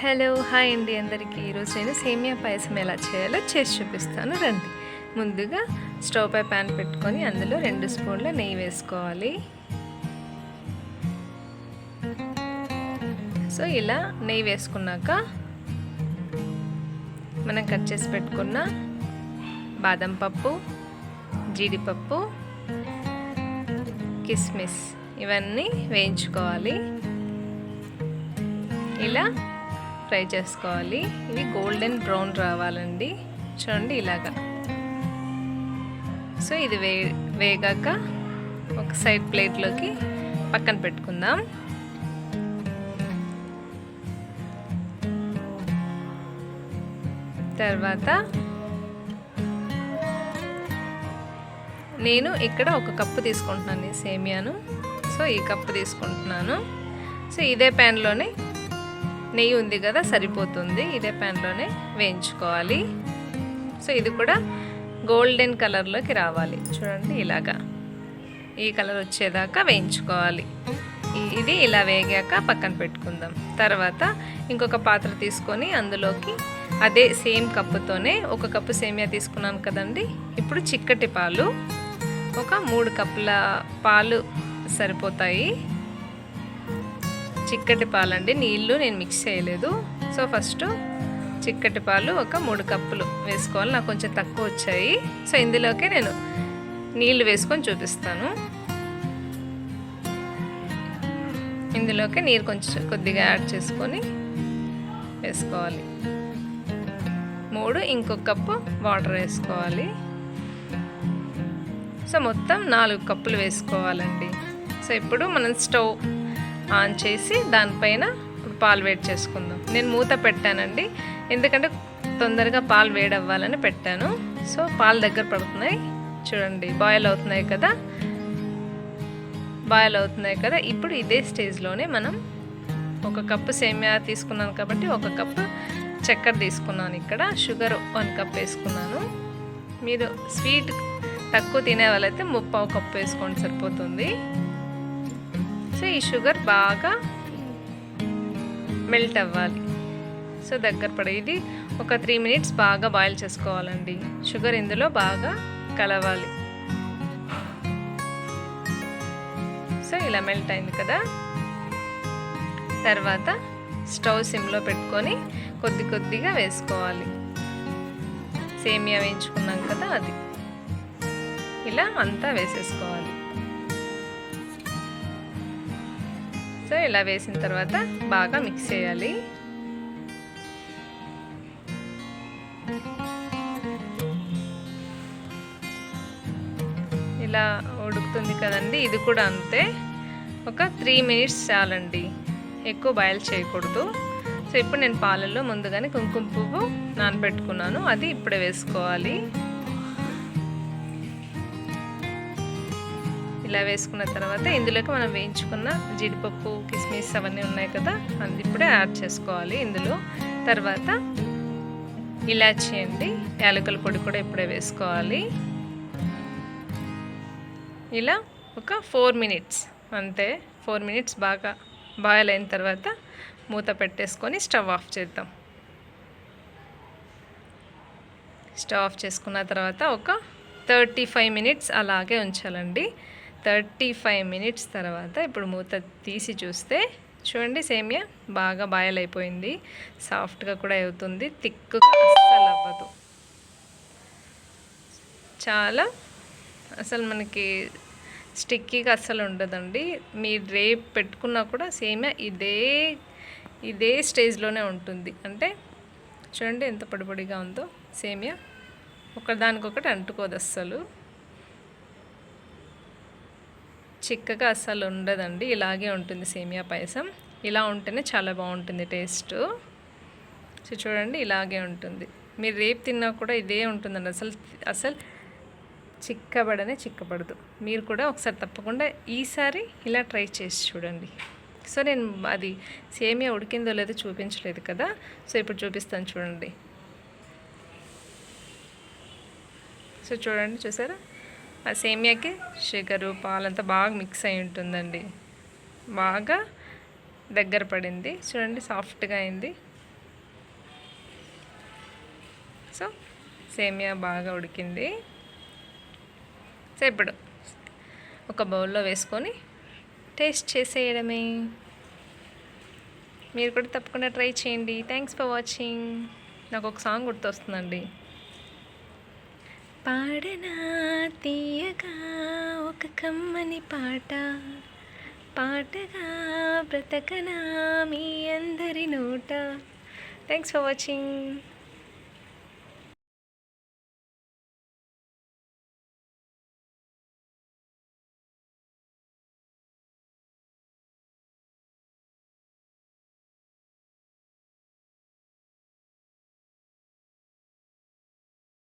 Hello hi అండి అందరికీ. ఈరోజు నేను సేమియా పాయసం ఎలా చేయాలో చేసి చూపిస్తాను రండి. ముందుగా స్టవ్ పై ప్యాన్ పెట్టుకొని అందులో 2 స్పూన్ల నెయ్యి వేసుకోవాలి. సో ఇలా నెయ్యి వేసుకున్నాక మనం కట్ చేసి పెట్టుకున్న బాదం పప్పు, జీడిపప్పు, కిస్మిస్ ఇవన్నీ వేయించుకోవాలి. ఇలా ఫ్రై చేసుకోవాలి. ఇవి గోల్డెన్ బ్రౌన్ రావాలండి. చూడండి ఇలాగా. సో ఇది వేగాక ఒక సైడ్ ప్లేట్లోకి పక్కన పెట్టుకుందాం. తర్వాత నేను ఇక్కడ 1 కప్పు తీసుకుంటున్నాను ఈ సేమియాను. సో ఈ కప్పు తీసుకుంటున్నాను. సో ఇదే ప్యాన్లోనే నెయ్యి ఉంది కదా, సరిపోతుంది. ఇదే ప్యాన్లోనే వేయించుకోవాలి. సో ఇది కూడా గోల్డెన్ కలర్లోకి రావాలి. చూడండి ఇలాగా ఈ కలర్ వచ్చేదాకా వేయించుకోవాలి. ఇది ఇలా వేగాక పక్కన పెట్టుకుందాం. తర్వాత ఇంకొక పాత్ర తీసుకొని అందులోకి అదే సేమ్ కప్పుతోనే 1 కప్పు సేమియా తీసుకున్నాను కదండి. ఇప్పుడు చిక్కటి పాలు ఒక 3 కప్పుల పాలు సరిపోతాయి. చిక్కటి పాలండి, నీళ్ళు నేను మిక్స్ చేయలేదు. సో ఫస్ట్ చిక్కటి పాలు ఒక 3 కప్పులు వేసుకోవాలి. నాకు కొంచెం తక్కువ వచ్చాయి. సో ఇందులోకి నేను నీళ్ళు వేసుకొని చూపిస్తాను. ఇందులోకి నీరు కొద్దిగా యాడ్ చేసుకొని వేసుకోవాలి. 3 ఇంకొక కప్పు వాటర్ వేసుకోవాలి. సో మొత్తం 4 కప్పులు వేసుకోవాలండి. సో ఇప్పుడు మనం స్టవ్ ఆన్ చేసి దానిపైన పాలు వేడి చేసుకుందాం. నేను మూత పెట్టానండి, ఎందుకంటే తొందరగా పాలు వేడవ్వాలని పెట్టాను. సో పాలు దగ్గర పడుతున్నాయి, చూడండి బాయిల్ అవుతున్నాయి కదా. ఇప్పుడు ఇదే స్టేజ్లోనే మనం 1 కప్పు సేమియా తీసుకున్నాను కాబట్టి 1 కప్పు చక్కెర తీసుకున్నాను. ఇక్కడ షుగర్ 1 కప్ వేసుకున్నాను. మీరు స్వీట్ తక్కువ తినే వాళ్ళైతే 3/4 కప్పు వేసుకోండి, సరిపోతుంది. సో ఈ షుగర్ బాగా మెల్ట్ అవ్వాలి. సో దగ్గర పడి ఇది ఒక 3 మినిట్స్ బాగా బాయిల్ చేసుకోవాలండి. షుగర్ ఇందులో బాగా కలవాలి. సో ఇలా మెల్ట్ అయింది కదా. తర్వాత స్టవ్ సిమ్లో పెట్టుకొని కొద్దిగా వేసుకోవాలి. సేమియా వేయించుకున్నాం కదా, అది ఇలా అంతా వేసేసుకోవాలి. సో ఇలా వేసిన తర్వాత బాగా మిక్స్ చేయాలి. ఇలా ఉడుకుతుంది కదండి. ఇది కూడా అంతే, ఒక 3 మినిట్స్ చాలండి, ఎక్కువ బాయిల్ చేయకూడదు. సో ఇప్పుడు నేను పాలల్లో ముందుగానే కుంకుమ పువ్వు నానబెట్టుకున్నాను, అది ఇప్పుడే వేసుకోవాలి. ఇలా వేసుకున్న తర్వాత ఇందులోకి మనం వేయించుకున్న జీడిపప్పు, కిస్మిస్ అవన్నీ ఉన్నాయి కదా, అది ఇప్పుడే యాడ్ చేసుకోవాలి ఇందులో. తర్వాత ఇలాచీ అండి, యాలకుల పొడి కూడా ఇప్పుడే వేసుకోవాలి. ఇలా ఒక 4 మినిట్స్ అంతే. 4 మినిట్స్ బాగా బాయిల్ అయిన తర్వాత మూత పెట్టేసుకొని స్టవ్ ఆఫ్ చేద్దాం. స్టవ్ ఆఫ్ చేసుకున్న తర్వాత ఒక 35 మినిట్స్ అలాగే ఉంచాలండి. 35 మినిట్స్ తర్వాత ఇప్పుడు మూత తీసి చూస్తే చూడండి సేమియా బాగా బాయిల్ అయిపోయింది. సాఫ్ట్గా కూడా అవుతుంది, థిక్గా అస్సలు అవ్వదు. చాలా అసలు మనకి స్టిక్కీగా అస్సలు ఉండదండి. మీరు రేపు పెట్టుకున్నా కూడా సేమియా ఇదే స్టేజ్లోనే ఉంటుంది. అంటే చూడండి ఎంత పొడిగా ఉందో సేమియా, ఒకదానికొకటి అంటుకోదు, అస్సలు చిక్కగా అస్సలు ఉండదండి. ఇలాగే ఉంటుంది సేమియా పాయసం. ఇలా ఉంటేనే చాలా బాగుంటుంది టేస్ట్. సో చూడండి ఇలాగే ఉంటుంది. మీరు రేపు తిన్నా కూడా ఇదే ఉంటుందండి. అసలు చిక్కబడదు. మీరు కూడా ఒకసారి తప్పకుండా ఈసారి ఇలా ట్రై చేసి చూడండి. సో నేను అది సేమియా ఉడికిందో లేదో చూపించలేదు కదా, సో ఇప్పుడు చూపిస్తాను చూడండి. సో చూడండి, చూసారా ఆ సేమియాకి షుగరు పాలంతా బాగా మిక్స్ అయి ఉంటుందండి. బాగా దగ్గర పడింది. చూడండి సాఫ్ట్గా అయింది. సో సేమియా బాగా ఉడికింది. సో ఇప్పుడు ఒక బౌల్లో వేసుకొని టేస్ట్ చేసేయడమే. మీరు కూడా తప్పకుండా ట్రై చేయండి. Thanks for watching. నాకు ఒక సాంగ్ గుర్తొస్తుందండి. పాడనా తీయగా ఒక కమ్మని పాట, పాటగా బ్రతకనా మీ అందరి నోట. Thanks for watching.